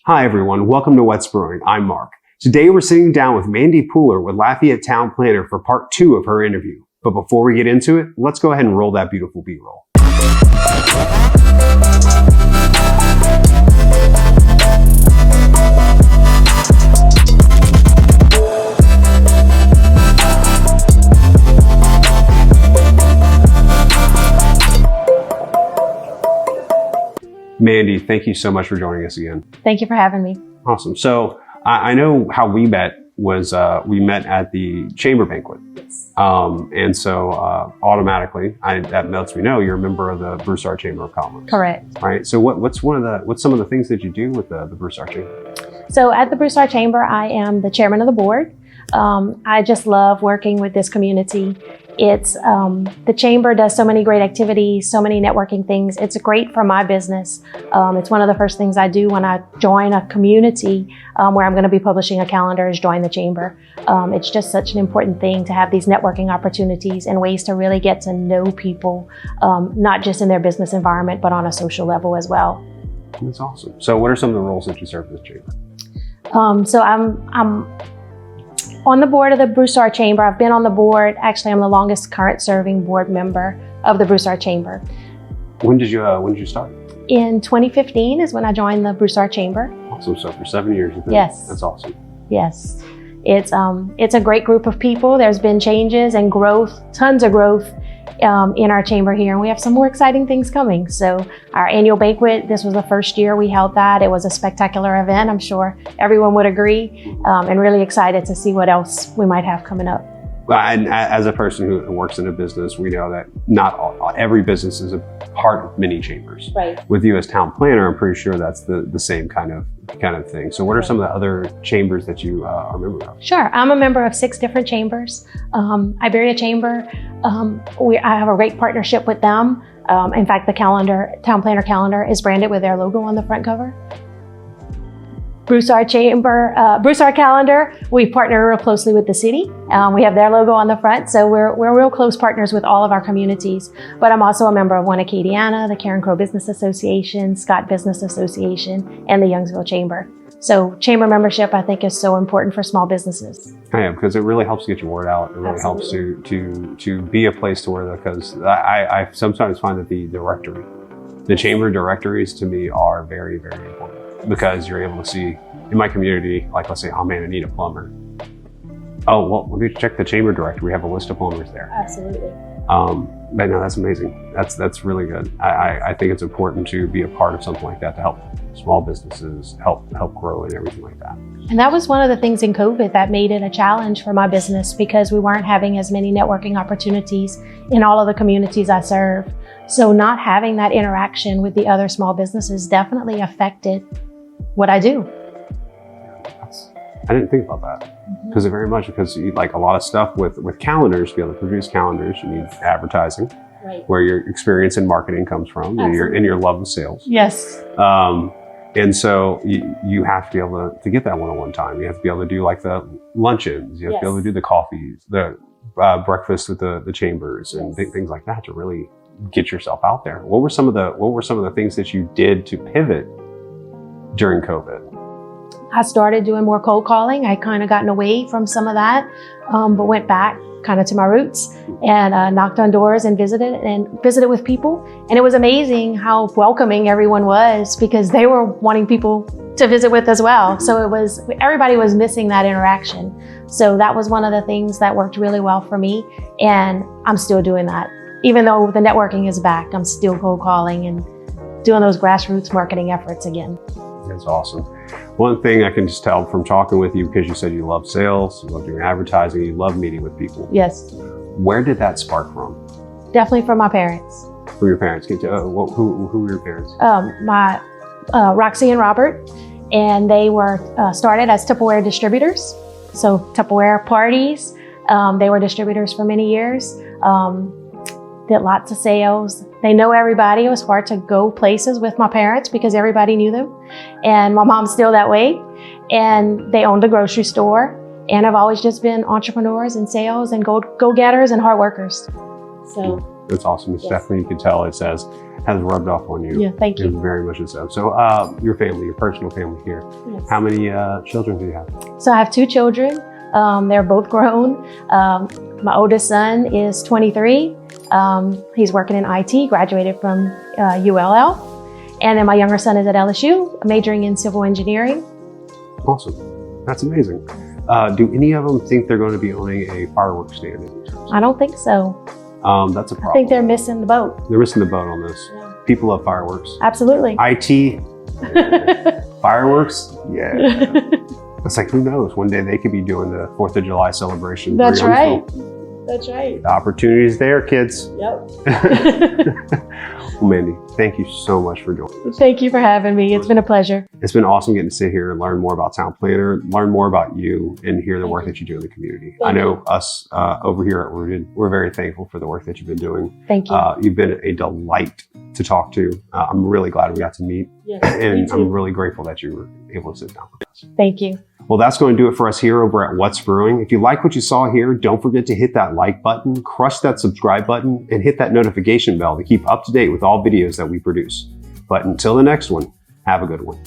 Hi everyone, welcome to What's Brewing. I'm Mark. Today we're sitting down with Mandi Pooler with Lafayette Town Planner for part 2 of her interview. But before we get into it, let's go ahead and roll that beautiful B-roll. Mandi, thank you so much for joining us again. Thank you for having me. Awesome. So I know how we met was we met at the chamber banquet. Yes. And so automatically, that lets me know you're a member of the Broussard Chamber of Commerce. Correct. Right. So what's some of the things that you do with the Broussard Chamber? So at the Broussard Chamber, I am the chairman of the board. I just love working with this community. It's the chamber does so many great activities, so many networking things. It's great for my business. It's one of the first things I do when I join a community where I'm going to be publishing a calendar is join the chamber. It's just such an important thing to have these networking opportunities and ways to really get to know people, not just in their business environment, but on a social level as well. That's awesome. So what are some of the roles that you serve in the chamber? So I'm on the board of the Broussard Chamber. I've been on the board. Actually, I'm the longest current serving board member of the Broussard Chamber. When did you start? In 2015 is when I joined the Broussard Chamber. Awesome. So for 7 years. Yes. That's awesome. Yes. It's a great group of people. There's been changes and growth, tons of growth in our chamber here, and we have some more exciting things coming. So our annual banquet, this was the first year we held that. It was a spectacular event. I'm sure everyone would agree, and really excited to see what else we might have coming up. And as a person who works in a business, we know that not every business is a part of many chambers. Right. With you as town planner, I'm pretty sure that's the same kind of thing. So what are some of the other chambers that you are a member of? Sure. I'm a member of 6 different chambers. Iberia Chamber, I have a great partnership with them. In fact, the town planner calendar is branded with their logo on the front cover. Broussard Chamber, Broussard Calendar, we partner real closely with the city. We have their logo on the front, so we're real close partners with all of our communities. But I'm also a member of One Acadiana, the Karen Crow Business Association, Scott Business Association, and the Youngsville Chamber. So chamber membership, I think, is so important for small businesses. Yeah, because it really helps get your word out. It really Absolutely. helps to be a place to where, because I sometimes find that the chamber directories to me are very, very important. Because you're able to see in my community, like let's say, oh man, I need a plumber. Oh, well, let me check the chamber directory. We have a list of plumbers there. Absolutely. But no, that's amazing. That's really good. I think it's important to be a part of something like that to help small businesses help grow and everything like that. And that was one of the things in COVID that made it a challenge for my business because we weren't having as many networking opportunities in all of the communities I serve. So not having that interaction with the other small businesses definitely affected what I do. I didn't think about that because because you like a lot of stuff with calendars, to be able to produce calendars, you need advertising, right, where your experience in marketing comes from and your love of sales. Yes. And so you have to be able to get that one-on-one time. You have to be able to do like the luncheons. You have to be able to do the coffees, the breakfast with the chambers and things like that to really get yourself out there. What were some of the things that you did to pivot during COVID? I started doing more cold calling. I kind of gotten away from some of that, but went back kind of to my roots and knocked on doors and visited with people. And it was amazing how welcoming everyone was because they were wanting people to visit with as well. So everybody was missing that interaction. So that was one of the things that worked really well for me. And I'm still doing that. Even though the networking is back, I'm still cold calling and doing those grassroots marketing efforts again. That's awesome. One thing I can just tell from talking with you, because you said you love sales, you love doing advertising, you love meeting with people. Yes. Where did that spark from? Definitely from my parents. From your parents? Who were your parents? My Roxy and Robert, and they were started as Tupperware distributors. So Tupperware parties. They were distributors for many years. Did lots of sales. They know everybody. It was hard to go places with my parents because everybody knew them. And my mom's still that way. And they owned a grocery store. And I've always just been entrepreneurs in sales and go-getters and hard workers. So that's awesome. It's definitely, you can tell it has has rubbed off on you. Yeah, thank you. Very much so. So your family, your personal family here, Yes. how many children do you have? So I have 2 children. They're both grown. My oldest son is 23. He's working in IT, graduated from ULL. And then my younger son is at LSU, majoring in civil engineering. Awesome. That's amazing. Do any of them think they're going to be owning a fireworks stand? I don't think so. That's a problem. I think they're missing the boat. They're missing the boat on this. Yeah. People love fireworks. Absolutely. IT, fireworks, yeah. It's like, who knows? One day they could be doing the 4th of July celebration. That's right. That's right. The opportunity is there, kids. Yep. Well, Mandi, thank you so much for joining us. Thank you for having me. It's been a pleasure. It's been awesome getting to sit here and learn more about Town Planner, learn more about you, and hear the work that you do in the community. I know us over here at Rooted, we're very thankful for the work that you've been doing. Thank you. You've been a delight to talk to. I'm really glad we got to meet. Yes, And I'm really grateful that you were able to sit down with us. Thank you. Well, that's going to do it for us here over at What's Brewing. If you like what you saw here, don't forget to hit that like button, crush that subscribe button, and hit that notification bell to keep up to date with all videos that we produce. But until the next one, have a good one.